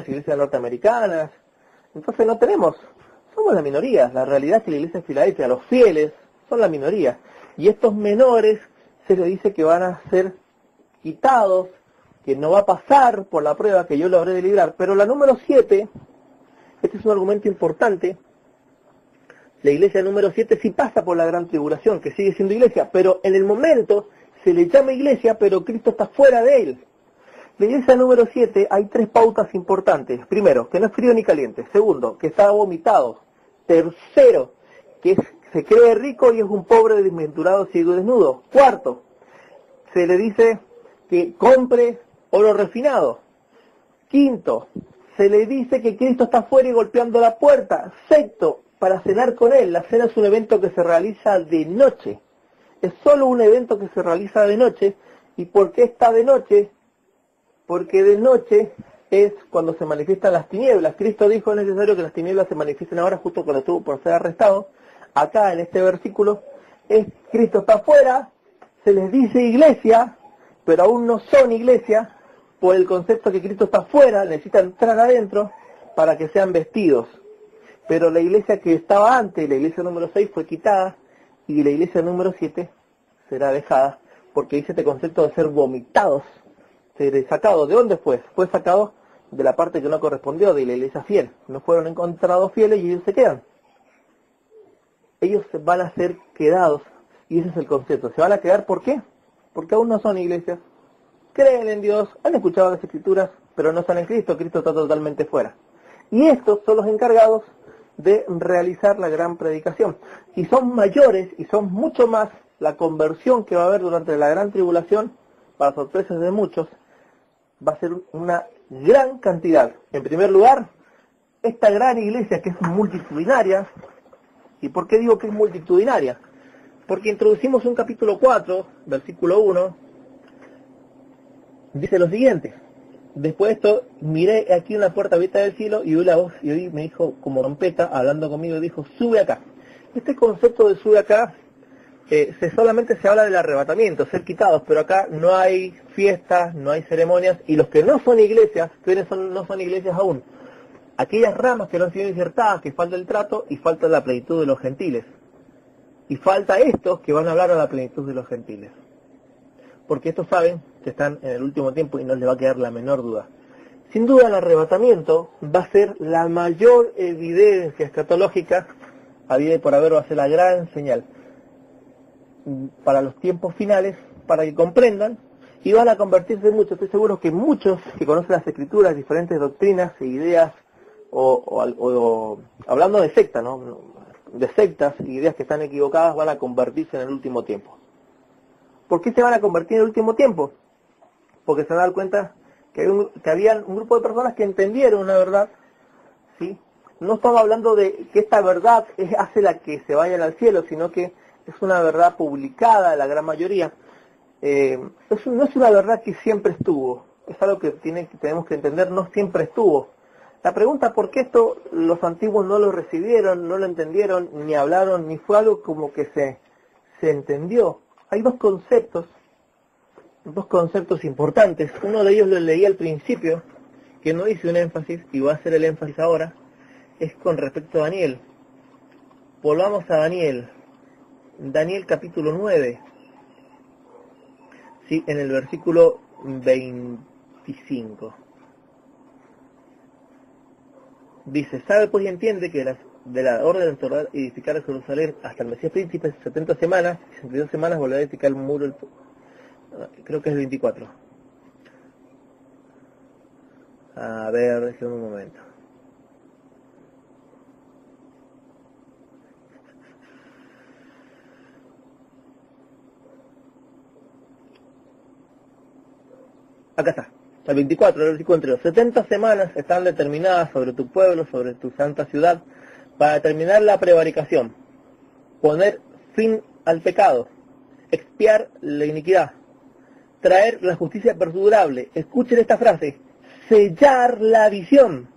iglesias norteamericanas. Entonces no tenemos, somos la minoría. La realidad es que la iglesia de Filadelfia, los fieles, son la minoría. Y estos menores se les dice que van a ser quitados, que no va a pasar por la prueba, que yo lo habré de librar. Pero la número 7, este es un argumento importante, la iglesia número 7 sí pasa por la gran tribulación, que sigue siendo iglesia, pero en el momento se le llama iglesia, pero Cristo está fuera de él. La iglesia número 7 hay 3 pautas importantes. Primero, que no es frío ni caliente. Segundo, que está vomitado. Tercero, que se cree rico y es un pobre desventurado, ciego y desnudo. Cuarto, se le dice que compre oro refinado. Quinto, se le dice que Cristo está afuera y golpeando la puerta. Sexto, para cenar con él. La cena es un evento que se realiza de noche. Es solo un evento que se realiza de noche. ¿Y por qué está de noche? Porque de noche es cuando se manifiestan las tinieblas. Cristo dijo es necesario que las tinieblas se manifiesten ahora, justo cuando estuvo por ser arrestado. Acá en este versículo es Cristo está afuera, se les dice iglesia, pero aún no son iglesia, por el concepto que Cristo está afuera, necesitan entrar adentro para que sean vestidos. Pero la iglesia que estaba antes, la iglesia número 6, fue quitada, y la iglesia número 7 será dejada, porque dice este concepto de ser vomitados, ser sacado. ¿De dónde fue? Fue sacado de la parte que no correspondió, de la iglesia fiel. No fueron encontrados fieles y ellos se quedan. Ellos van a ser quedados, y ese es el concepto. ¿Se van a quedar por qué? Porque aún no son iglesias. Creen en Dios, han escuchado las escrituras, pero no están en Cristo. Cristo está totalmente fuera. Y estos son los encargados de realizar la gran predicación. Y son mayores, y son mucho más la conversión que va a haber durante la gran tribulación, para sorpresas de muchos, va a ser una gran cantidad. En primer lugar, esta gran iglesia que es multitudinaria. ¿Y por qué digo que es multitudinaria? Porque introducimos un capítulo 4, versículo 1, dice lo siguiente: después de esto, miré aquí una puerta abierta del cielo y oí la voz, y oí, me dijo como trompeta, hablando conmigo, dijo, sube acá. Este concepto de sube acá, solamente se habla del arrebatamiento, ser quitados, pero acá no hay fiestas, no hay ceremonias, y los que no son iglesias, ¿quiénes no son iglesias aún? Aquellas ramas que no han sido insertadas, que falta el trato y falta la plenitud de los gentiles. Y falta estos que van a hablar a la plenitud de los gentiles. Porque estos saben que están en el último tiempo y no les va a quedar la menor duda. Sin duda el arrebatamiento va a ser la mayor evidencia escatológica, habida y por haber, va a ser la gran señal para los tiempos finales, para que comprendan, y van a convertirse en muchos. Estoy seguro que muchos que conocen las escrituras, diferentes doctrinas e ideas, o hablando de secta, ¿no? De sectas y ideas que están equivocadas, van a convertirse en el último tiempo. ¿Por qué se van a convertir en el último tiempo? Porque se van a dar cuenta que había un grupo de personas que entendieron una verdad, ¿sí? No estamos hablando de que esta verdad hace la que se vayan al cielo, sino que es una verdad publicada, la gran mayoría. No es una verdad que siempre estuvo, es algo que tenemos que entender, no siempre estuvo. La pregunta por qué esto los antiguos no lo recibieron, no lo entendieron, ni hablaron, ni fue algo como que se entendió. Hay dos conceptos importantes. Uno de ellos lo leí al principio, que no hice un énfasis, y voy a hacer el énfasis ahora, es con respecto a Daniel. Volvamos a Daniel. Daniel capítulo 9, ¿sí? En el versículo 25. Dice, sabe pues y entiende que de la orden de restaurar y edificar a Jerusalén hasta el Mesías príncipe 70 semanas, y 62 semanas volverá a edificar el muro, creo que es 24. A ver, déjame un momento. Acá está, el 24, el versículo anterior. 70 semanas están determinadas sobre tu pueblo, sobre tu santa ciudad, para determinar la prevaricación, poner fin al pecado, expiar la iniquidad, traer la justicia perdurable. Escuchen esta frase: sellar la visión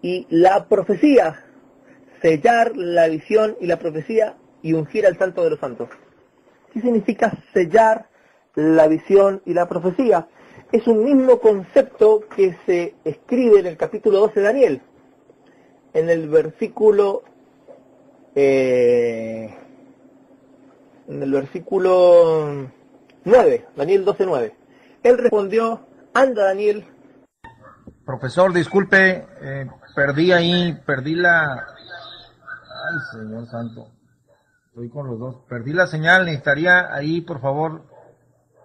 y la profecía. Sellar la visión y la profecía y ungir al santo de los santos. ¿Qué significa sellar la visión y la profecía? es un mismo concepto que se escribe en el capítulo 12 de Daniel, en el versículo 9, Daniel 12:9. Él respondió: anda, Daniel. Profesor, disculpe, perdí la... Ay, Señor Santo, estoy con los dos. Perdí la señal, necesitaría ahí, por favor,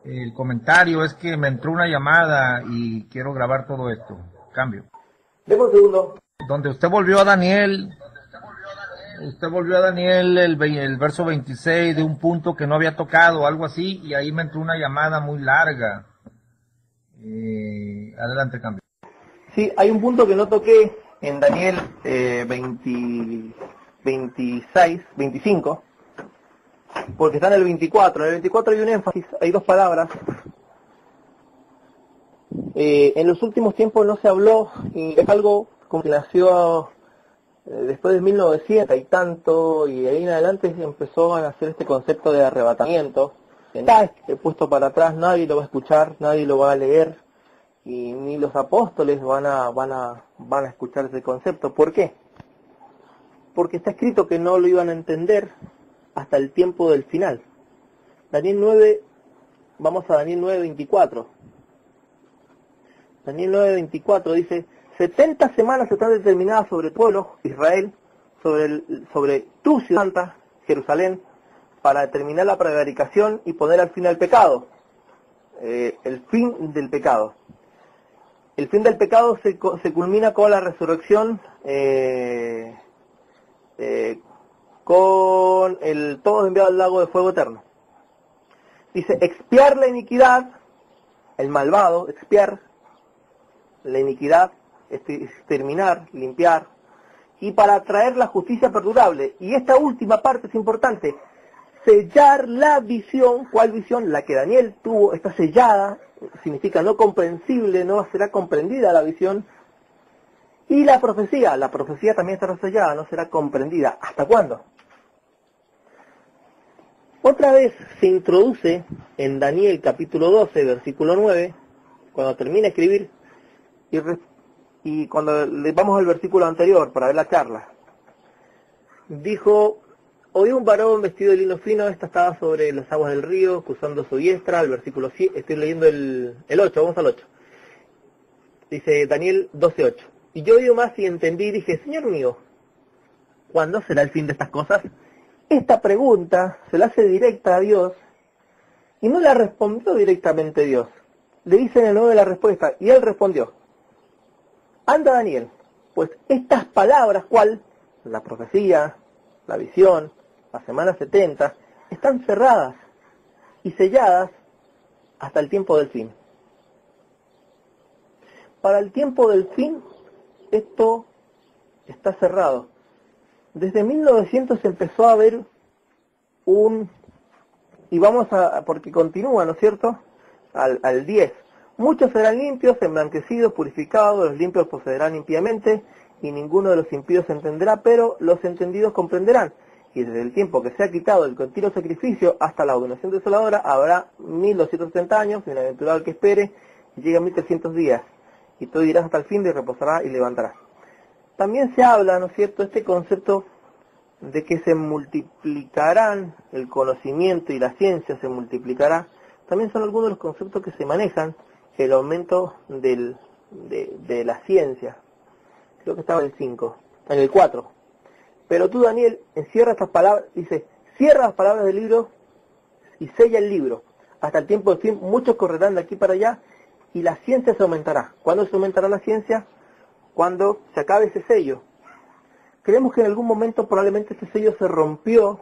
el comentario. Es que me entró una llamada y quiero grabar todo esto. Cambio. Deme un segundo. Donde usted volvió a Daniel, el verso 26 de un punto que no había tocado, algo así, y ahí me entró una llamada muy larga. Adelante, cambio. Sí, hay un punto que no toqué en Daniel 25, porque está en el 24. En el 24 hay un énfasis, hay dos palabras. En los últimos tiempos no se habló, y es algo como que nació después de 1900 y tanto, y de ahí en adelante empezó a nacer este concepto de arrebatamiento. Está puesto para atrás, nadie lo va a escuchar, nadie lo va a leer, y ni los apóstoles van a escuchar ese concepto. ¿Por qué? Porque está escrito que no lo iban a entender hasta el tiempo del final. Daniel 9, vamos a Daniel 9:24. Daniel 9:24 dice: 70 semanas están determinadas sobre tu pueblo, Israel, sobre tu ciudad santa, Jerusalén, para determinar la prevaricación y poner al fin al pecado. El fin del pecado. El fin del pecado se culmina con la resurrección, con el todos enviados al lago de fuego eterno. Dice: expiar la iniquidad, el malvado, expiar la iniquidad, exterminar, limpiar, y para traer la justicia perdurable. Y esta última parte es importante: sellar la visión. ¿Cuál visión? La que Daniel tuvo, está sellada, significa no comprensible, no será comprendida la visión. Y la profecía también estará sellada, no será comprendida. ¿Hasta cuándo? Otra vez se introduce en Daniel capítulo 12, versículo 9, cuando termina de escribir, y cuando le vamos al versículo anterior para ver la charla, dijo: oí un varón vestido de lino fino, esta estaba sobre las aguas del río, cruzando su diestra. El versículo 7, estoy leyendo el 8, vamos al 8. Dice Daniel 12:8. Y yo oí más y entendí y dije: Señor mío, ¿cuándo será el fin de estas cosas? Esta pregunta se la hace directa a Dios, y no la respondió directamente Dios. Le dice en el 9 la respuesta, y él respondió: anda, Daniel, pues estas palabras, ¿cuál? La profecía, la visión, la semana 70, están cerradas y selladas hasta el tiempo del fin. Para el tiempo del fin, esto está cerrado. Desde 1900 empezó a haber y porque continúa, ¿no es cierto?, al 10. Muchos serán limpios, emblanquecidos, purificados, los limpios procederán impíamente, y ninguno de los impíos entenderá, pero los entendidos comprenderán. Y desde el tiempo que se ha quitado el continuo sacrificio hasta la abominación desoladora, habrá 1270 años, bienaventurado el que espere, y llega 1300 días. Y tú dirás hasta el fin, y reposará y levantará. También se habla, ¿no es cierto?, este concepto de que se multiplicarán el conocimiento y la ciencia se multiplicará. También son algunos de los conceptos que se manejan, el aumento de la ciencia. Creo que estaba en el 4. Pero tú, Daniel, encierra estas palabras, dice: cierra las palabras del libro y sella el libro. Hasta el tiempo del fin, muchos correrán de aquí para allá, y la ciencia se aumentará. ¿Cuándo se aumentará la ciencia? Cuando se acabe ese sello. Creemos que en algún momento probablemente ese sello se rompió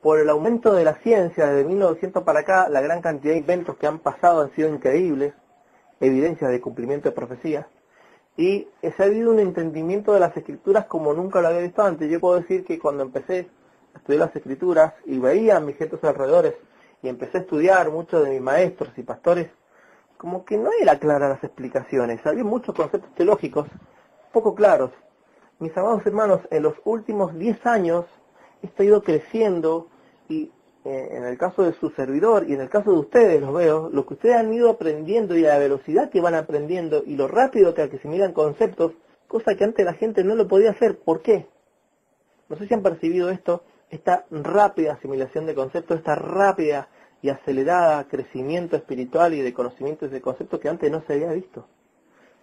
por el aumento de la ciencia. Desde 1900 para acá, la gran cantidad de inventos que han pasado han sido increíbles, evidencias de cumplimiento de profecía, y se ha habido un entendimiento de las escrituras como nunca lo había visto antes. Yo puedo decir que cuando empecé a estudiar las escrituras y veía a mis gentes alrededores, y empecé a estudiar muchos de mis maestros y pastores, como que no era clara las explicaciones, había muchos conceptos teológicos poco claros. Mis amados hermanos, en los últimos 10 años esto ha ido creciendo, y en el caso de su servidor y en el caso de ustedes, los veo, lo que ustedes han ido aprendiendo y a la velocidad que van aprendiendo y lo rápido que asimilan conceptos, cosa que antes la gente no lo podía hacer. ¿Por qué? No sé si han percibido esto, esta rápida asimilación de conceptos, esta rápida y acelerada crecimiento espiritual y de conocimientos de conceptos que antes no se había visto.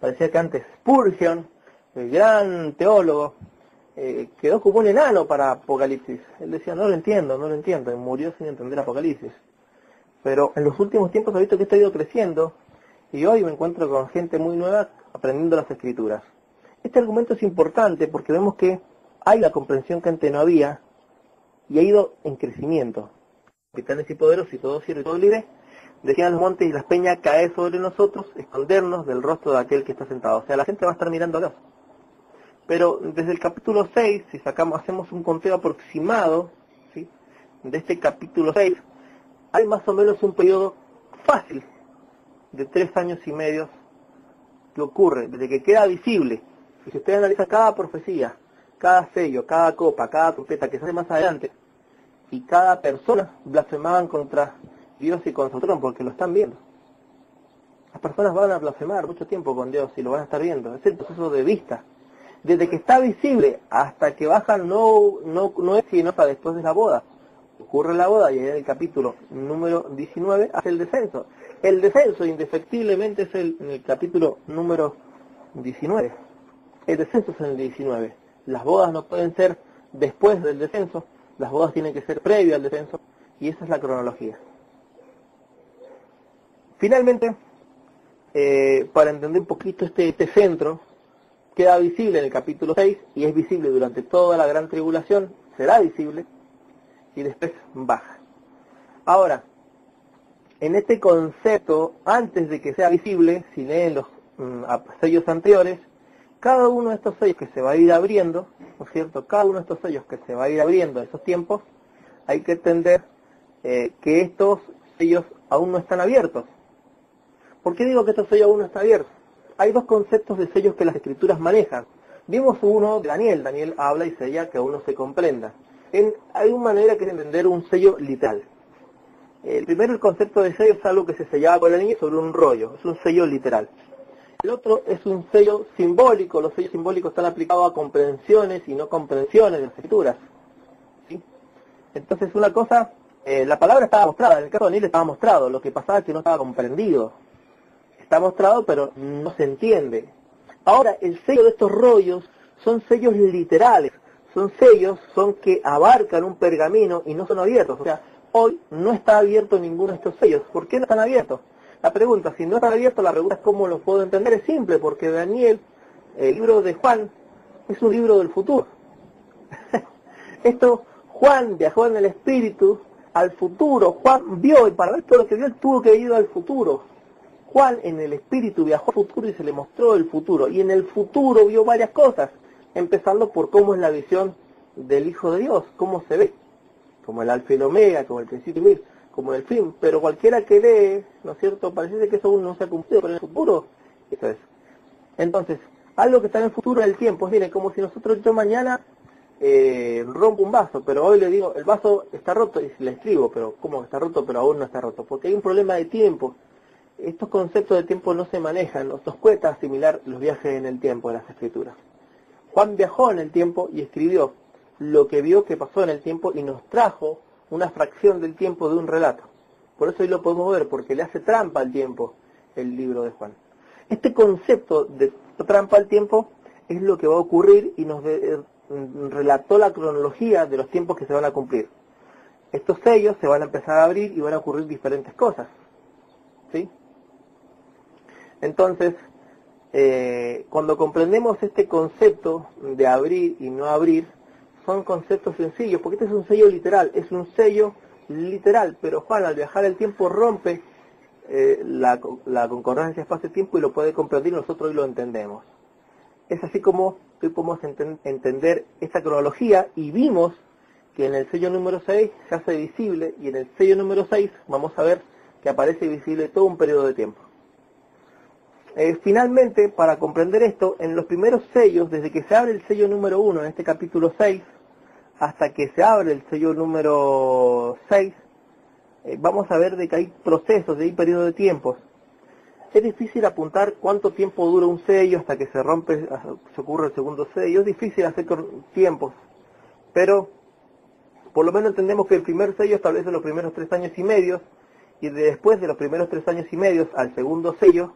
Parecía que antes Spurgeon, el gran teólogo, quedó como un enano para Apocalipsis. Él decía, no lo entiendo, y murió sin entender Apocalipsis. Pero en los últimos tiempos he visto que esto ha ido creciendo, y hoy me encuentro con gente muy nueva aprendiendo las Escrituras. Este argumento es importante porque vemos que hay la comprensión que antes no había, y ha ido en crecimiento. Capitanes y poderosos y todo cielo y todo libre, decían los montes y las peñas, caer sobre nosotros, escondernos del rostro de aquel que está sentado. O sea, la gente va a estar mirando a Dios. Pero desde el capítulo 6, si hacemos un conteo aproximado, ¿sí?, de este capítulo 6, hay más o menos un periodo fácil de 3 años y medio que ocurre, desde que queda visible. Y si usted analiza cada profecía, cada sello, cada copa, cada trompeta que se hace más adelante, y cada persona blasfemaban contra Dios y contra Trump, porque lo están viendo. Las personas van a blasfemar mucho tiempo con Dios y lo van a estar viendo. Es el proceso de vista. Desde que está visible hasta que baja no es sino hasta después de la boda. Ocurre la boda y en el capítulo número 19 hace el descenso. El descenso indefectiblemente es en el capítulo número 19. El descenso es en el 19. Las bodas no pueden ser después del descenso, las bodas tienen que ser previo al descenso, y esa es la cronología. Finalmente, para entender un poquito este centro, queda visible en el capítulo 6 y es visible durante toda la gran tribulación, será visible y después baja. Ahora, en este concepto, antes de que sea visible, si leen los sellos anteriores, cada uno de estos sellos que se va a ir abriendo, ¿no es cierto? Cada uno de estos sellos que se va a ir abriendo en esos tiempos, hay que entender que estos sellos aún no están abiertos. ¿Por qué digo que estos sellos aún no están abiertos? Hay dos conceptos de sellos que las Escrituras manejan. Vimos uno de Daniel. Daniel habla y sella que aún no se comprenda. Hay una manera que es entender un sello literal. El primero, el concepto de sello es algo que se sellaba con el anillo sobre un rollo. Es un sello literal. El otro es un sello simbólico. Los sellos simbólicos están aplicados a comprensiones y no comprensiones de las Escrituras, ¿sí? Entonces una cosa, la palabra estaba mostrada. En el caso de Daniel estaba mostrado. Lo que pasaba es que no estaba comprendido. Está mostrado, pero no se entiende. Ahora, el sello de estos rollos son sellos literales. Son sellos, son que abarcan un pergamino y no son abiertos. O sea, hoy no está abierto ninguno de estos sellos. ¿Por qué no están abiertos? La pregunta, si no están abiertos, la pregunta es cómo los puedo entender. Es simple, porque Daniel, el libro de Juan, es un libro del futuro. Juan viajó en el espíritu al futuro. Juan vio, y para ver todo lo que vio, él tuvo que ir al futuro. Juan en el espíritu viajó al futuro y se le mostró el futuro. Y en el futuro vio varias cosas, empezando por cómo es la visión del Hijo de Dios, cómo se ve, como el alfa y el omega, como el principio y el fin, como el fin. Pero cualquiera que lee, ¿no es cierto?, parece que eso aún no se ha cumplido, pero en el futuro, eso es. Entonces, algo que está en el futuro del tiempo, miren, como si yo mañana rompo un vaso, pero hoy le digo, el vaso está roto, y le escribo, pero ¿cómo está roto? Pero aún no está roto, porque hay un problema de tiempo. Estos conceptos de tiempo no se manejan, nos cuesta asimilar los viajes en el tiempo de las Escrituras. Juan viajó en el tiempo y escribió lo que vio que pasó en el tiempo y nos trajo una fracción del tiempo de un relato. Por eso hoy lo podemos ver, porque le hace trampa al tiempo el libro de Juan. Este concepto de trampa al tiempo es lo que va a ocurrir y nos relató la cronología de los tiempos que se van a cumplir. Estos sellos se van a empezar a abrir y van a ocurrir diferentes cosas, ¿sí? Entonces, cuando comprendemos este concepto de abrir y no abrir, son conceptos sencillos, porque este es un sello literal, pero Juan al viajar el tiempo rompe la concordancia espacio-tiempo y lo puede comprender y nosotros hoy lo entendemos. Es así como hoy podemos entender esta cronología y vimos que en el sello número 6 se hace visible y en el sello número 6 vamos a ver que aparece visible todo un periodo de tiempo. Finalmente, para comprender esto, en los primeros sellos, desde que se abre el sello número 1 en este capítulo 6, hasta que se abre el sello número 6, vamos a ver de que hay procesos, hay periodos de tiempos. Es difícil apuntar cuánto tiempo dura un sello hasta que se rompe, se ocurre el segundo sello. Es difícil hacer con tiempos, pero por lo menos entendemos que el primer sello establece los primeros 3 años y medio, y después de los primeros 3 años y medio al segundo sello,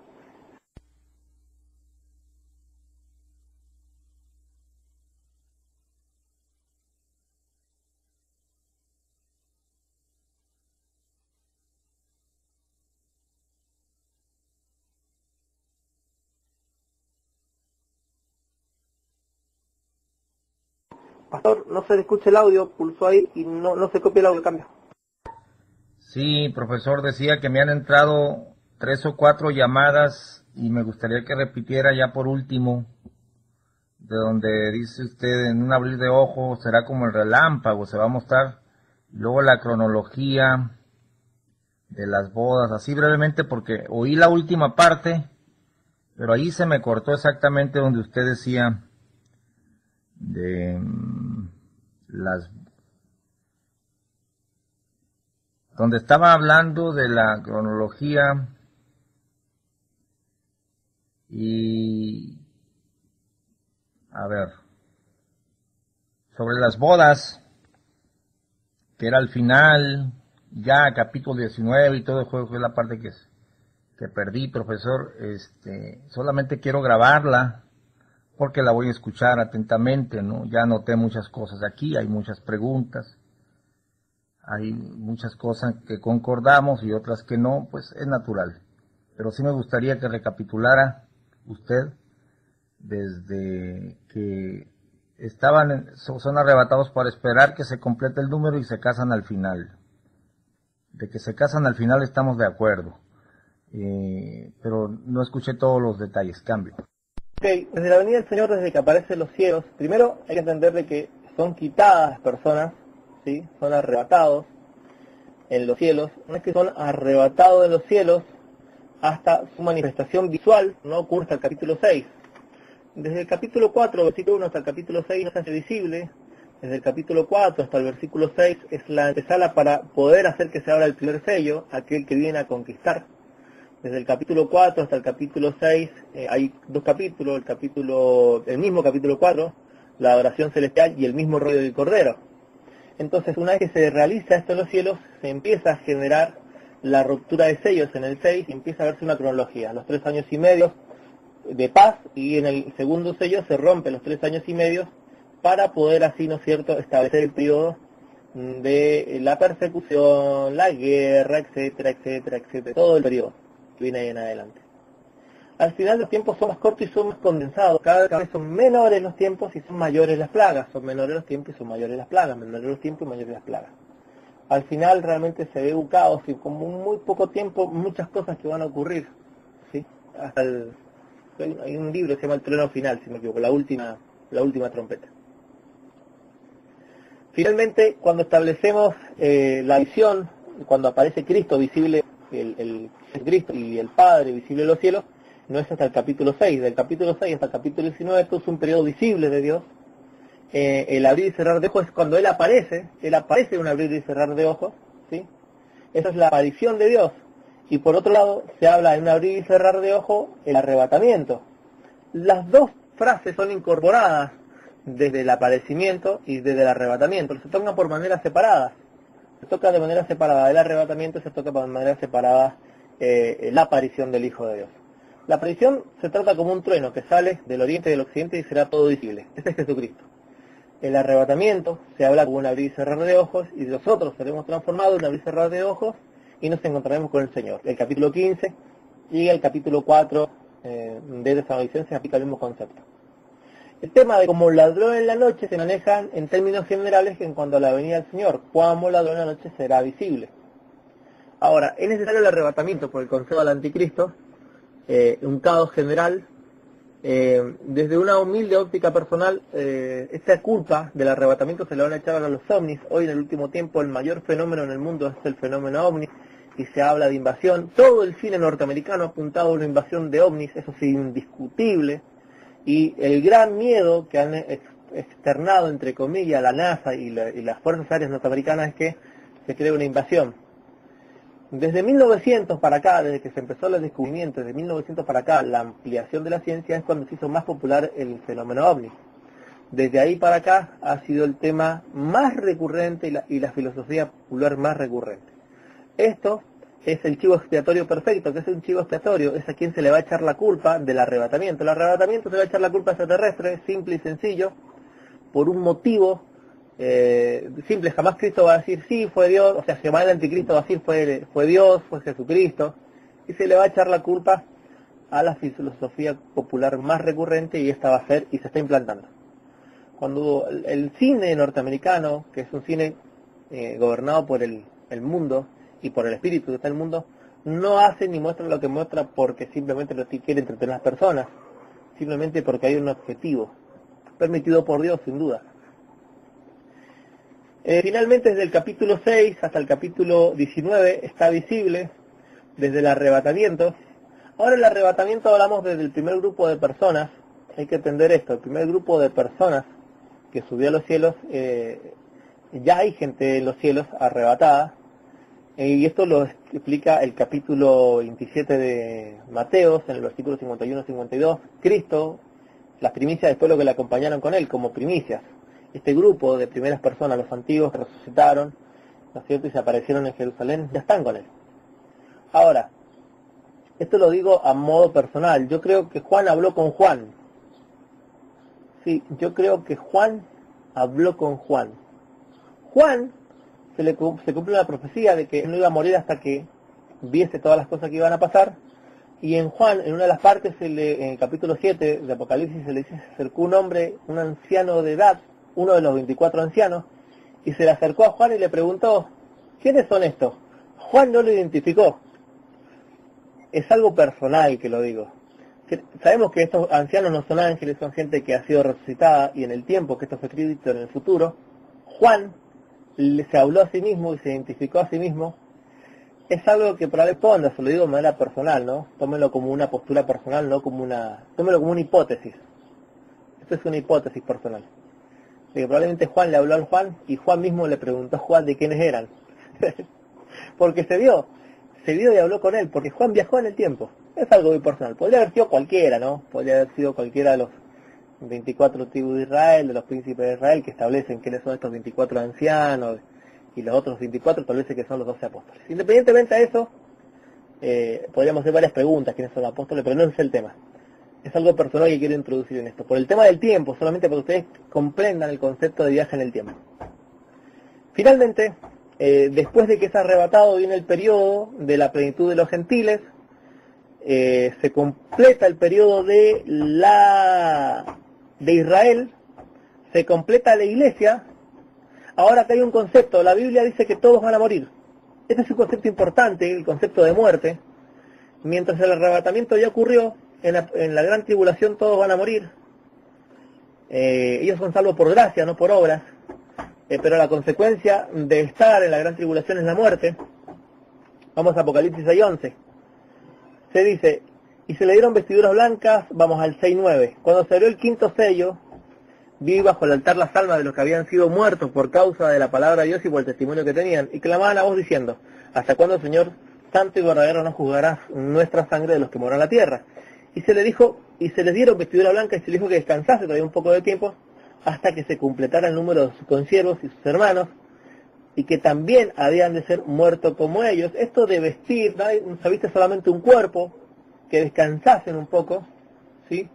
pastor, no se le escucha el audio, pulsó ahí y no se copia el audio, cambia. Sí, profesor, decía que me han entrado 3 o 4 llamadas y me gustaría que repitiera ya por último, de donde dice usted en un abrir de ojos será como el relámpago, se va a mostrar, y luego la cronología de las bodas, así brevemente porque oí la última parte, pero ahí se me cortó exactamente donde usted decía de las, donde estaba hablando de la cronología y, a ver, sobre las bodas, que era al final, ya capítulo 19 y todo el juego, fue la parte que perdí, profesor. Solamente quiero grabarla porque la voy a escuchar atentamente, ¿no? Ya anoté muchas cosas aquí, hay muchas preguntas, hay muchas cosas que concordamos y otras que no, pues es natural. Pero sí me gustaría que recapitulara usted desde que son arrebatados para esperar que se complete el número y se casan al final. De que se casan al final estamos de acuerdo, pero no escuché todos los detalles. Cambio. Ok, desde la venida del Señor, desde que aparecen los cielos, primero hay que entender de que son quitadas las personas, ¿sí? Son arrebatados en los cielos. No es que son arrebatados en los cielos hasta su manifestación visual, no ocurre hasta el capítulo 6. Desde el capítulo 4, versículo 1 hasta el capítulo 6 no se hace visible. Desde el capítulo 4 hasta el versículo 6 es la antesala para poder hacer que se abra el primer sello, aquel que viene a conquistar. Desde el capítulo 4 hasta el capítulo 6 hay 2 capítulos, el mismo capítulo 4, la adoración celestial y el mismo rollo del Cordero. Entonces, una vez que se realiza esto en los cielos, se empieza a generar la ruptura de sellos en el 6 y empieza a verse una cronología. Los 3 años y medio de paz, y en el segundo sello se rompen los 3 años y medio para poder así, ¿no es cierto?, establecer el periodo de la persecución, la guerra, etcétera, etcétera, etcétera, todo el periodo que viene ahí en adelante. Al final los tiempos son más cortos y son más condensados, cada vez son menores los tiempos y son mayores las plagas, son menores los tiempos y son mayores las plagas, menores los tiempos y mayores las plagas. Al final realmente se ve un caos y como muy poco tiempo muchas cosas que van a ocurrir, ¿sí? Hasta hay un libro que se llama El Trueno Final, si me equivoco, la última trompeta. Finalmente, cuando establecemos la visión, cuando aparece Cristo visible, el Cristo y el Padre visible en los cielos, no es hasta el capítulo 6. Del capítulo 6 hasta el capítulo 19, esto es un periodo visible de Dios. El abrir y cerrar de ojos es cuando Él aparece en un abrir y cerrar de ojos, ¿sí? Esa es la aparición de Dios. Y por otro lado, se habla en un abrir y cerrar de ojos el arrebatamiento. Las dos frases son incorporadas desde el aparecimiento y desde el arrebatamiento. Se tocan por maneras separadas. Se toca de manera separada el arrebatamiento, se toca de manera separada la aparición del Hijo de Dios. La aparición se trata como un trueno que sale del oriente y del occidente y será todo visible. Este es Jesucristo. El arrebatamiento se habla como un abrir y cerrar de ojos, y nosotros seremos transformados en un abrir y cerrar de ojos y nos encontraremos con el Señor. El capítulo 15 y el capítulo 4 de Tesalonicenses se aplica el mismo concepto. El tema de como ladrón en la noche se manejan en términos generales en cuanto a la venida del Señor. Como ladrón en la noche será visible. Ahora, es necesario el arrebatamiento por el consejo del anticristo, un caos general. Desde una humilde óptica personal, esta culpa del arrebatamiento se la van a echar a los ovnis. Hoy en el último tiempo el mayor fenómeno en el mundo es el fenómeno ovni, y se habla de invasión. Todo el cine norteamericano ha apuntado a una invasión de ovnis, eso es indiscutible. Y el gran miedo que han externado, entre comillas, la NASA y las fuerzas aéreas norteamericanas es que se cree una invasión. Desde 1900 para acá, desde que se empezó el descubrimiento, desde 1900 para acá, la ampliación de la ciencia es cuando se hizo más popular el fenómeno ovni. Desde ahí para acá ha sido el tema más recurrente y la filosofía popular más recurrente. Esto es el chivo expiatorio perfecto. ¿Qué es un chivo expiatorio? Es a quien se le va a echar la culpa del arrebatamiento. El arrebatamiento se le va a echar la culpa extraterrestre, simple y sencillo, por un motivo simple. Jamás Cristo va a decir sí, fue Dios, o sea, jamás el anticristo va a decir fue Dios, fue Jesucristo, y se le va a echar la culpa a la filosofía popular más recurrente, y esta va a ser, y se está implantando. Cuando el cine norteamericano, que es un cine gobernado por el mundo y por el espíritu que está en el mundo, no hace ni muestra lo que muestra porque simplemente lo que quiere entretener a las personas, simplemente porque hay un objetivo, permitido por Dios sin duda. Finalmente, desde el capítulo 6 hasta el capítulo 19 está visible desde el arrebatamiento. Ahora el arrebatamiento hablamos desde el primer grupo de personas. Hay que entender esto, el primer grupo de personas que subió a los cielos, ya hay gente en los cielos arrebatada, y esto lo explica el capítulo 27 de Mateos, en el versículo 51-52, Cristo, las primicias del pueblo que le acompañaron con él como primicias. Este grupo de primeras personas, los antiguos que resucitaron, ¿no es cierto?, y se aparecieron en Jerusalén, ya están con él. Ahora, esto lo digo a modo personal, yo creo que Juan habló con Juan. Sí, yo creo que Juan habló con Juan. Juan se cumple la profecía de que no iba a morir hasta que viese todas las cosas que iban a pasar. Y en Juan, en una de las partes, en el capítulo 7 de Apocalipsis, se le dice, se acercó un hombre, un anciano de edad, uno de los 24 ancianos, y se le acercó a Juan y le preguntó, ¿quiénes son estos? Juan no lo identificó. Es algo personal que lo digo. Sabemos que estos ancianos no son ángeles, son gente que ha sido resucitada, y en el tiempo que esto fue escrito en el futuro, Juan se habló a sí mismo y se identificó a sí mismo. Es algo que para responda, se lo digo de manera personal, ¿no? Tómenlo como una postura personal, no como tómenlo como una hipótesis. Esto es una hipótesis personal. De que probablemente Juan le habló al Juan y Juan mismo le preguntó a Juan de quiénes eran. Porque se vio y habló con él, porque Juan viajó en el tiempo. Es algo muy personal. Podría haber sido cualquiera, ¿no? Podría haber sido cualquiera de los 24 tribus de Israel, de los príncipes de Israel, que establecen quiénes son estos 24 ancianos, y los otros 24 establece que son los 12 apóstoles. Independientemente de eso, podríamos hacer varias preguntas, quiénes son los apóstoles, pero no es el tema. Es algo personal que quiero introducir en esto. Por el tema del tiempo, solamente para que ustedes comprendan el concepto de viaje en el tiempo. Finalmente, después de que es arrebatado, viene el periodo de la plenitud de los gentiles, se completa el periodo de Israel, se completa la iglesia. Ahora acá hay un concepto, la Biblia dice que todos van a morir. Este es un concepto importante, el concepto de muerte. Mientras el arrebatamiento ya ocurrió, en la gran tribulación todos van a morir. Ellos son salvos por gracia, no por obras. Pero la consecuencia de estar en la gran tribulación es la muerte. Vamos a Apocalipsis 6:11. Se dice, y se le dieron vestiduras blancas, vamos al 6:9. Cuando se abrió el quinto sello, vi bajo el altar las almas de los que habían sido muertos por causa de la palabra de Dios y por el testimonio que tenían, y clamaban a voz diciendo, ¿hasta cuándo, Señor, santo y verdadero, no juzgarás nuestra sangre de los que moran en la tierra? Y se les dijo, y se les dieron vestidura blanca, y se les dijo que descansase todavía un poco de tiempo, hasta que se completara el número de sus consiervos y sus hermanos, y que también habían de ser muertos como ellos. Esto de vestir, ¿no? Se viste solamente un cuerpo, que descansasen un poco, ¿sí?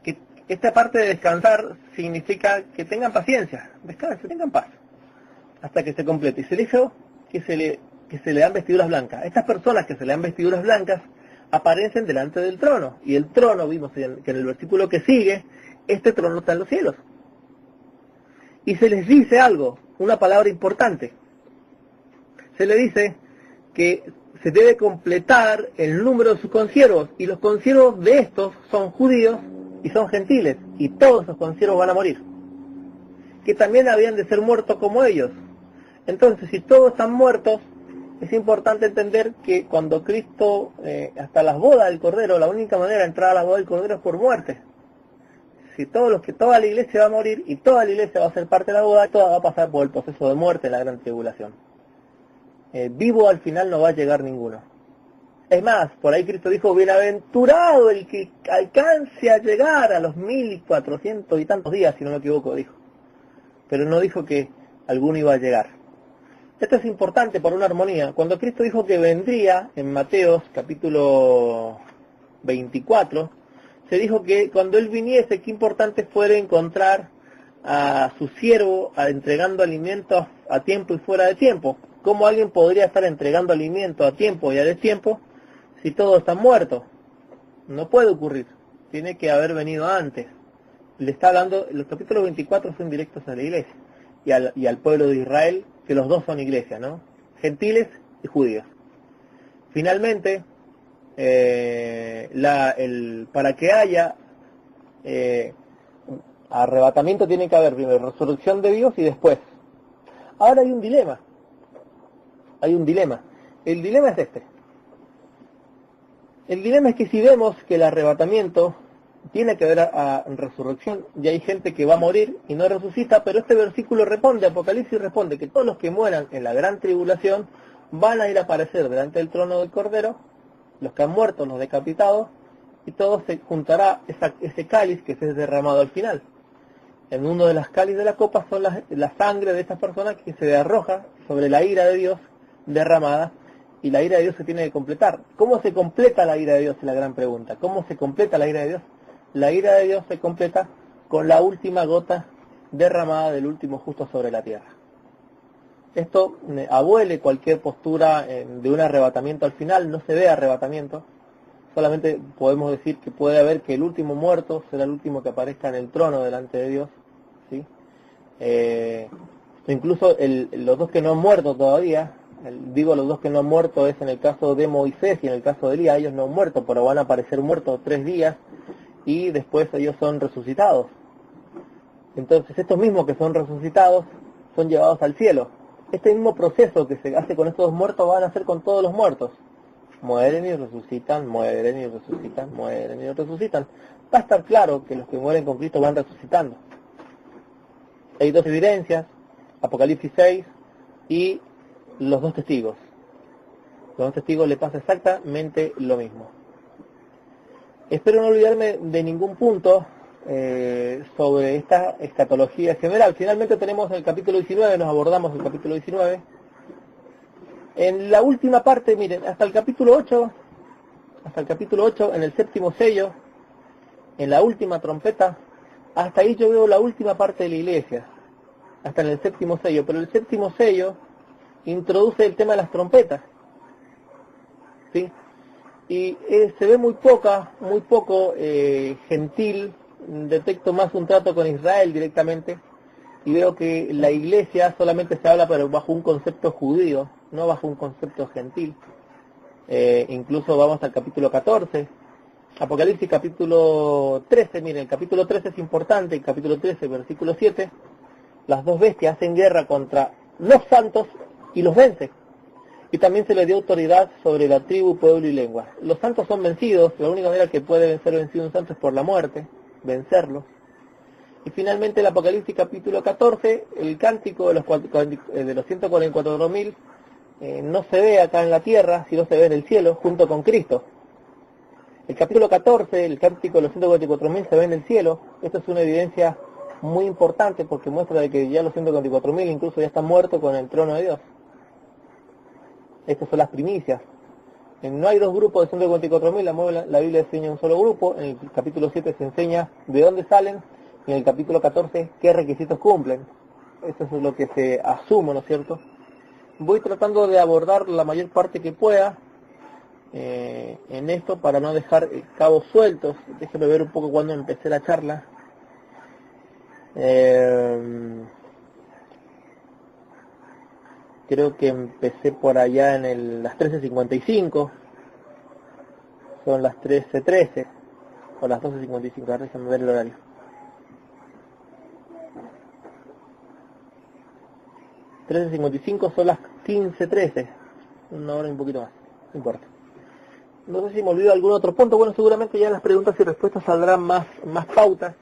Que esta parte de descansar significa que tengan paciencia, descansen, tengan paz, hasta que se complete. Y se dijo que se le dan vestiduras blancas. Estas personas que se le dan vestiduras blancas aparecen delante del trono, y el trono, vimos que en el versículo que sigue, este trono está en los cielos. Y se les dice algo, una palabra importante. Se le dice que se debe completar el número de sus consiervos, y los consiervos de estos son judíos y son gentiles, y todos esos consiervos van a morir, que también habían de ser muertos como ellos. Entonces, si todos están muertos, es importante entender que cuando Cristo, hasta las bodas del Cordero, la única manera de entrar a las bodas del Cordero es por muerte. Si toda la iglesia va a morir, y toda la iglesia va a ser parte de la boda, toda va a pasar por el proceso de muerte en la gran tribulación. vivo al final no va a llegar ninguno. Es más, por ahí Cristo dijo, bienaventurado el que alcance a llegar a los 1400 y tantos días, si no me equivoco, dijo. Pero no dijo que alguno iba a llegar. Esto es importante por una armonía. Cuando Cristo dijo que vendría, en Mateos capítulo 24, se dijo que cuando Él viniese, qué importante fuera encontrar a su siervo entregando alimentos a tiempo y fuera de tiempo. ¿Cómo alguien podría estar entregando alimento a tiempo y a destiempo si todos están muertos? No puede ocurrir. Tiene que haber venido antes. Le está hablando, los capítulos 24 son directos a la iglesia y al pueblo de Israel, que los dos son iglesia, ¿no? Gentiles y judíos. Finalmente, para que haya arrebatamiento tiene que haber primero resurrección de Dios y después. Ahora hay un dilema. El dilema es este. El dilema es que si vemos que el arrebatamiento tiene que ver a resurrección, y hay gente que va a morir y no resucita, pero este versículo responde, Apocalipsis responde, que todos los que mueran en la gran tribulación van a ir a aparecer delante del trono del Cordero, los que han muerto, los decapitados, y todo se juntará ese cáliz que se es derramado al final. En uno de las cáliz de la copa son la sangre de estas personas que se arroja sobre la ira de Dios derramada, y la ira de Dios se tiene que completar. ¿Cómo se completa la ira de Dios? Es la gran pregunta. ¿Cómo se completa la ira de Dios? La ira de Dios se completa con la última gota derramada del último justo sobre la tierra. Esto abuele cualquier postura de un arrebatamiento al final. No se ve arrebatamiento, solamente podemos decir que puede haber que el último muerto será el último que aparezca en el trono delante de Dios, ¿sí? Incluso los dos que no han muerto todavía, los dos que no han muerto es en el caso de Moisés y en el caso de Elías. Ellos no han muerto, pero van a aparecer muertos 3 días y después ellos son resucitados. Entonces estos mismos que son resucitados son llevados al cielo. Este mismo proceso que se hace con estos muertos van a hacer con todos los muertos. Mueren y resucitan, mueren y resucitan, mueren y resucitan. Va a estar claro que los que mueren con Cristo van resucitando. Hay 2 evidencias, Apocalipsis 6 y los 2 testigos. Los 2 testigos le pasa exactamente lo mismo. Espero no olvidarme de ningún punto sobre esta escatología general. Finalmente tenemos el capítulo 19, nos abordamos el capítulo 19. En la última parte, miren, hasta el capítulo 8, en el 7º sello, en la última trompeta, hasta ahí yo veo la última parte de la iglesia, hasta en el 7º sello, pero el 7º sello introduce el tema de las trompetas, ¿sí? Y se ve muy poco gentil. Detecto más un trato con Israel directamente, y veo que la iglesia solamente se habla pero bajo un concepto judío, no bajo un concepto gentil. Incluso vamos al capítulo 14, Apocalipsis capítulo 13, miren, el capítulo 13 es importante, el capítulo 13, versículo 7, las 2 bestias hacen guerra contra los santos y los vence. Y también se le dio autoridad sobre la tribu, pueblo y lengua. Los santos son vencidos, la única manera que puede ser vencido un santo es por la muerte, vencerlos. Y finalmente el Apocalipsis capítulo 14, el cántico de los 144.000 no se ve acá en la tierra, sino se ve en el cielo junto con Cristo. El capítulo 14, el cántico de los 144.000 se ve en el cielo. Esto es una evidencia muy importante porque muestra de que ya los 144.000 incluso ya están muertos con el trono de Dios. Estas son las primicias. No hay 2 grupos de 144.000, la Biblia enseña un solo grupo. En el capítulo 7 se enseña de dónde salen, y en el capítulo 14 qué requisitos cumplen. Eso es lo que se asume, ¿no es cierto? Voy tratando de abordar la mayor parte que pueda en esto para no dejar cabos sueltos. Déjenme ver un poco cuando empecé la charla. Creo que empecé por allá en las 13:55. Son las 13:13 o las 12:55. Ahora déjame ver el horario. Son las 15:13. 1 hora y un poquito más. No importa. No sé si me olvido algún otro punto. Bueno, seguramente ya en las preguntas y respuestas saldrán más pautas.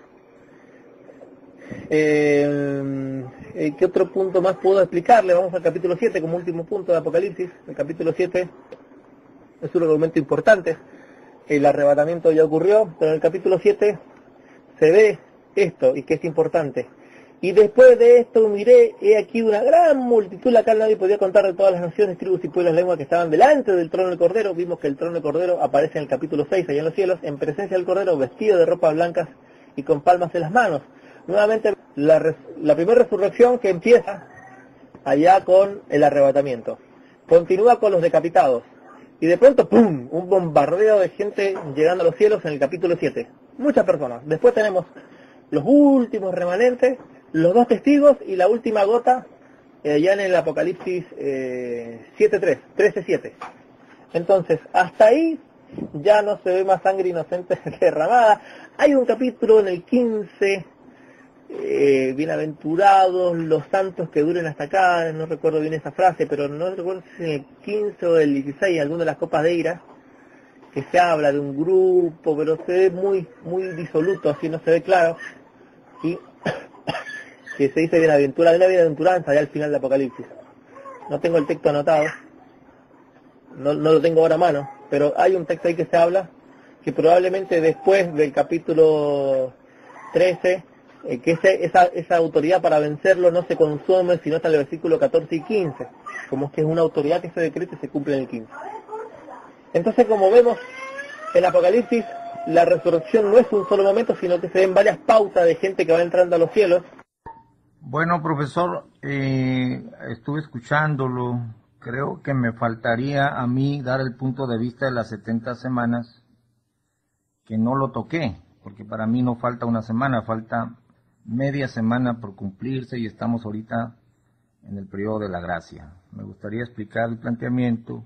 ¿Qué otro punto más puedo explicarle? Vamos al capítulo 7 como último punto de Apocalipsis. El capítulo 7 es un argumento importante. El arrebatamiento ya ocurrió, pero en el capítulo 7 se ve esto, y que es importante. Y después de esto miré, he aquí una gran multitud, la cual nadie podía contar, de todas las naciones, tribus y pueblos, lenguas, que estaban delante del trono del Cordero. Vimos que el trono del Cordero aparece en el capítulo 6, allá en los cielos, en presencia del Cordero, vestido de ropas blancas y con palmas en las manos. Nuevamente la primera resurrección, que empieza allá con el arrebatamiento. Continúa con los decapitados. Y de pronto, ¡pum!, un bombardeo de gente llegando a los cielos en el capítulo 7. Muchas personas. Después tenemos los últimos remanentes, los 2 testigos y la última gota, ya en el Apocalipsis 7.3, 13.7. Entonces, hasta ahí ya no se ve más sangre inocente derramada. Hay un capítulo en el 15, bienaventurados los santos que duren hasta acá, no recuerdo bien esa frase, pero no recuerdo si es en el 15 o el 16, alguna de las copas de ira, que se habla de un grupo, pero se ve muy disoluto, así no se ve claro, y que se dice bienaventuranza ya al final del Apocalipsis. No tengo el texto anotado, no lo tengo ahora a mano, pero hay un texto ahí que se habla, que probablemente después del capítulo 13, que esa autoridad para vencerlo no se consume sino hasta el versículo 14 y 15, como que es una autoridad que se decreta y se cumple en el 15. Entonces, como vemos en Apocalipsis, la resurrección no es un solo momento, sino que se ven varias pautas de gente que va entrando a los cielos. Bueno, profesor, estuve escuchándolo. Creo que me faltaría a mí dar el punto de vista de las 70 semanas, que no lo toqué, porque para mí no falta una semana, falta media semana por cumplirse y estamos ahorita en el periodo de la gracia. Me gustaría explicar el planteamiento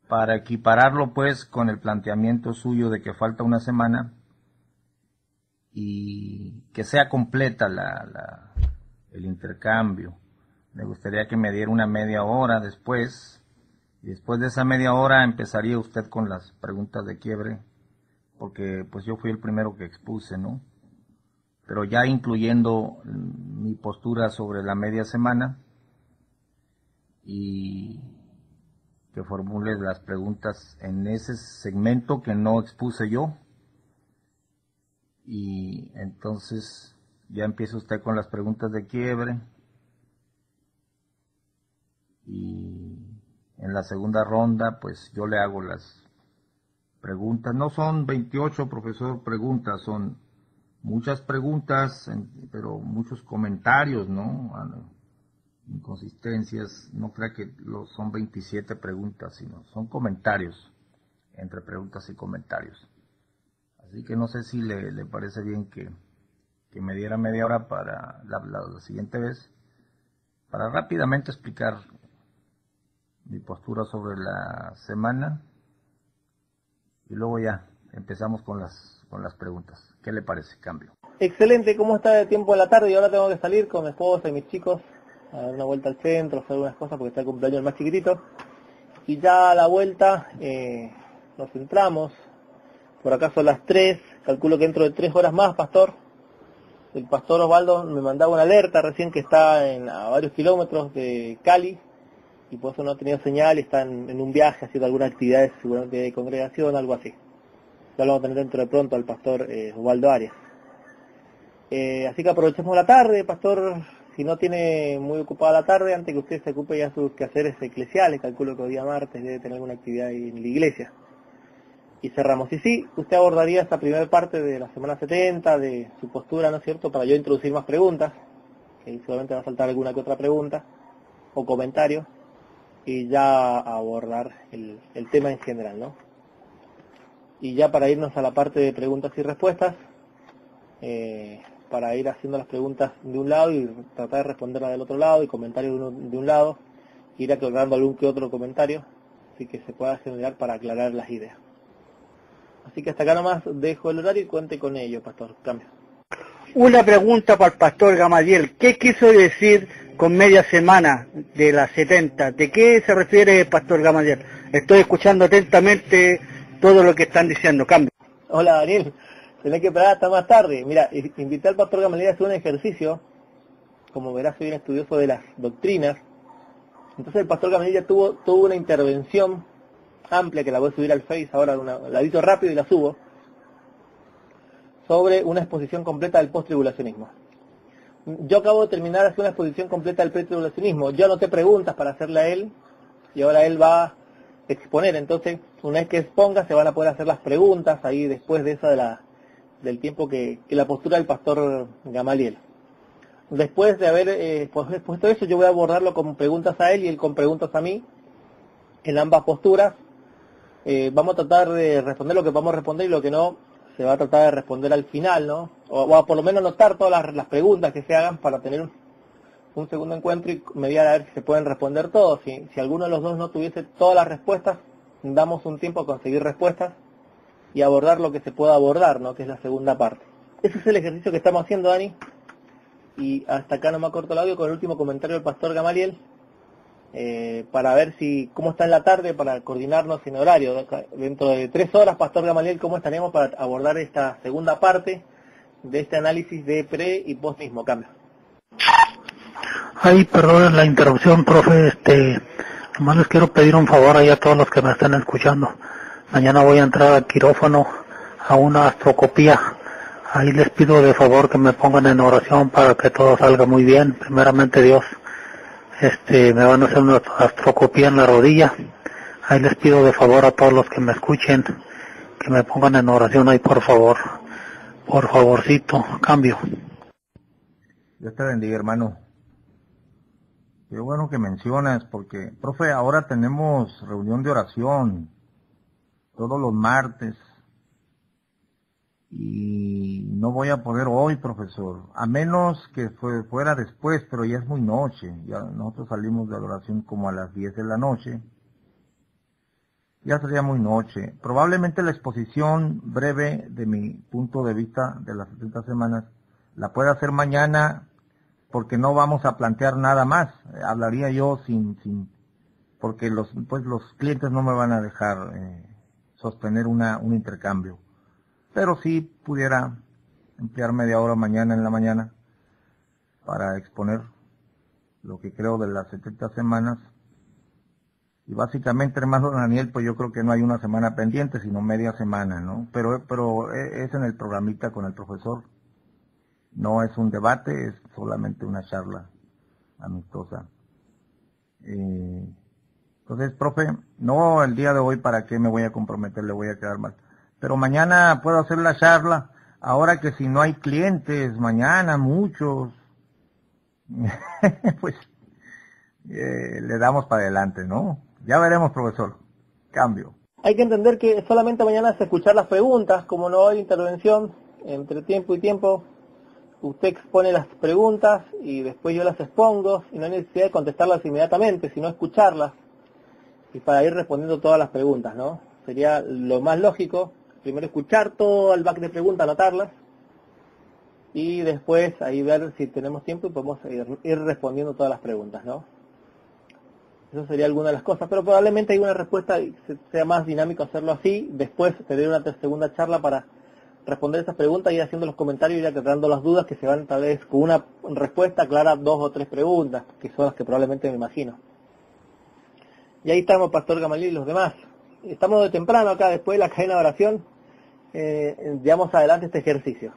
para equipararlo pues con el planteamiento suyo de que falta una semana y que sea completa el intercambio. Me gustaría que me diera una media hora después, y después de esa media hora empezaría usted con las preguntas de quiebre, porque pues yo fui el primero que expuse, ¿no? Pero ya incluyendo mi postura sobre la media semana, y que formule las preguntas en ese segmento que no expuse yo, y entonces ya empieza usted con las preguntas de quiebre, y en la segunda ronda pues yo le hago las preguntas. No son 28, profesor, preguntas, son muchas preguntas, pero muchos comentarios, ¿no? Inconsistencias, no crea que son 27 preguntas, sino son comentarios, entre preguntas y comentarios. Así que no sé si le parece bien que me diera media hora para la siguiente vez, para rápidamente explicar mi postura sobre la semana, y luego ya empezamos con las preguntas. ¿Qué le parece? Cambio. Excelente. ¿Cómo está de tiempo de la tarde? Y ahora tengo que salir con mi esposa y mis chicos a dar una vuelta al centro, hacer algunas cosas porque está el cumpleaños el más chiquitito. Y ya a la vuelta nos centramos. Por acá son las 3, calculo que dentro de 3 horas más, pastor. El pastor Osvaldo me mandaba una alerta recién que está a varios kilómetros de Cali, y por eso no ha tenido señal, y está en un viaje haciendo algunas actividades seguramente de congregación, algo así. Ya lo vamos a tener dentro de pronto al pastor Osvaldo Arias. Así que aprovechemos la tarde, pastor, si no tiene muy ocupada la tarde, antes que usted se ocupe ya sus quehaceres eclesiales, calculo que hoy día martes debe tener alguna actividad en la iglesia. Y cerramos. Y sí, usted abordaría esta primera parte de la semana 70, de su postura, ¿no es cierto?, para yo introducir más preguntas, que seguramente va a faltar alguna que otra pregunta o comentario, y ya abordar el tema en general, ¿no? Y ya para irnos a la parte de preguntas y respuestas, para ir haciendo las preguntas de un lado y tratar de responderlas del otro lado, y comentarios de un lado, ir aclarando algún que otro comentario, así que se pueda generar para aclarar las ideas. Así que hasta acá nomás dejo el horario y cuente con ello, pastor. Cambio. Una pregunta para el pastor Gamaliel. ¿Qué quiso decir con media semana de las 70? ¿De qué se refiere el pastor Gamaliel? Estoy escuchando atentamente todo lo que están diciendo. Cambio. Hola, Daniel. tenés que esperar hasta más tarde. Mira, invité al pastor Gamaliel a hacer un ejercicio, como verás soy un estudioso de las doctrinas. Entonces el pastor Gamaliel ya tuvo una intervención amplia, que la voy a subir al Face ahora, la edito rápido y la subo, sobre una exposición completa del post-tribulacionismo. Yo acabo de terminar de hacer una exposición completa del pre-tribulacionismo. Yo anoté preguntas para hacerle a él, y ahora él va a exponer. Entonces, una vez que exponga, se van a poder hacer las preguntas ahí después de esa del tiempo que la postura del pastor Gamaliel. Después de haber expuesto eso, yo voy a abordarlo con preguntas a él y él con preguntas a mí, en ambas posturas. Vamos a tratar de responder lo que vamos a responder y lo que no se va a tratar de responder al final, ¿no? O por lo menos notar todas las preguntas que se hagan para tener un segundo encuentro y mediar a ver si se pueden responder todos. Si alguno de los dos no tuviese todas las respuestas, damos un tiempo a conseguir respuestas y abordar lo que se pueda abordar, ¿no? Que es la segunda parte. Ese es el ejercicio que estamos haciendo, Dani. Y hasta acá no me corto el audio con el último comentario del pastor Gamaliel, para ver cómo está en la tarde, para coordinarnos en horario. Dentro de 3 horas, pastor Gamaliel, ¿cómo estaríamos para abordar esta segunda parte de este análisis de pre y post mismo cambio? Ay, perdón la interrupción, profe, nomás les quiero pedir un favor ahí a todos los que me están escuchando. Mañana voy a entrar al quirófano a una astrocopía. Ahí les pido de favor que me pongan en oración para que todo salga muy bien, primeramente Dios. Me van a hacer una astrocopía en la rodilla. Ahí les pido de favor a todos los que me escuchen que me pongan en oración ahí, por favor. Por favorcito, cambio. Dios te bendiga, hermano. Qué bueno que mencionas, porque, profe, ahora tenemos reunión de oración todos los martes. Y no voy a poder hoy, profesor, a menos que fuera después, pero ya es muy noche. Ya nosotros salimos de la oración como a las 10 de la noche. Ya sería muy noche. Probablemente la exposición breve de mi punto de vista de las 70 semanas la pueda hacer mañana, porque no vamos a plantear nada más. Hablaría yo porque los clientes no me van a dejar sostener un intercambio. Pero sí pudiera emplear media hora mañana en la mañana para exponer lo que creo de las 70 semanas. Y básicamente, hermano Daniel, pues yo creo que no hay una semana pendiente, sino media semana, ¿no? Pero es en el programita con el profesor. No es un debate, es solamente una charla amistosa. Entonces, profe, no el día de hoy, ¿para qué me voy a comprometer? Le voy a quedar mal. Pero mañana puedo hacer la charla, ahora que si no hay clientes, mañana muchos, pues le damos para adelante, ¿no? Ya veremos, profesor. Cambio. Hay que entender que solamente mañana es escuchar las preguntas, como no hay intervención, entre tiempo y tiempo, usted expone las preguntas y después yo las expongo, y no hay necesidad de contestarlas inmediatamente, sino escucharlas, y para ir respondiendo todas las preguntas, ¿no? Sería lo más lógico. Primero escuchar todo el back de preguntas, anotarlas, y después ahí ver si tenemos tiempo y podemos ir respondiendo todas las preguntas, ¿no? Eso sería alguna de las cosas, pero probablemente hay una respuesta y sea más dinámico hacerlo así, después tener una segunda charla para responder esas preguntas, ir haciendo los comentarios y ir aclarando las dudas que se van tal vez con una respuesta clara, 2 o 3 preguntas, que son las que probablemente me imagino. Y ahí estamos, pastor Gamaliel y los demás. Estamos de temprano acá, después de la cadena de oración, llevamos adelante este ejercicio.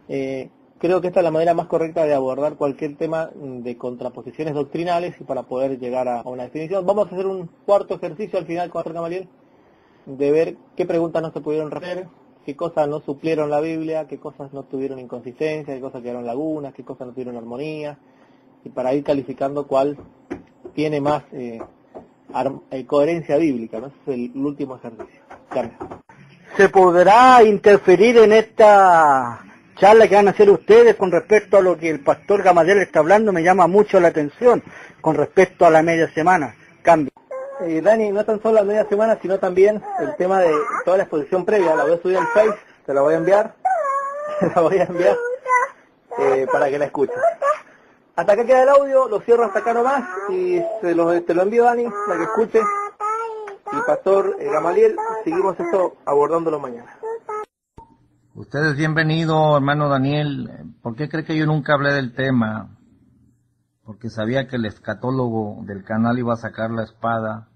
Creo que esta es la manera más correcta de abordar cualquier tema de contraposiciones doctrinales y para poder llegar a una definición. Vamos a hacer un cuarto ejercicio al final, con Gamaliel, de ver qué preguntas no se pudieron resolver, qué cosas no suplieron la Biblia, qué cosas no tuvieron inconsistencia, qué cosas quedaron lagunas, qué cosas no tuvieron armonía, y para ir calificando cuál tiene más coherencia bíblica, ¿no? Ese es el último ejercicio. Cambio. ¿Se podrá interferir en esta charla que van a hacer ustedes con respecto a lo que el pastor Gamaliel está hablando? Me llama mucho la atención con respecto a la media semana. Cambio. Dani, no tan solo la media semana, sino también el tema de toda la exposición previa. La voy a subir al Face, te la voy a enviar, para que la escuches. Hasta acá queda el audio, lo cierro hasta acá nomás y te lo envío, Dani, para que escuche. Y pastor Gamaliel, seguimos esto abordándolo mañana. Usted es bienvenido, hermano Daniel. ¿Por qué cree que yo nunca hablé del tema? Porque sabía que el escatólogo del canal iba a sacar la espada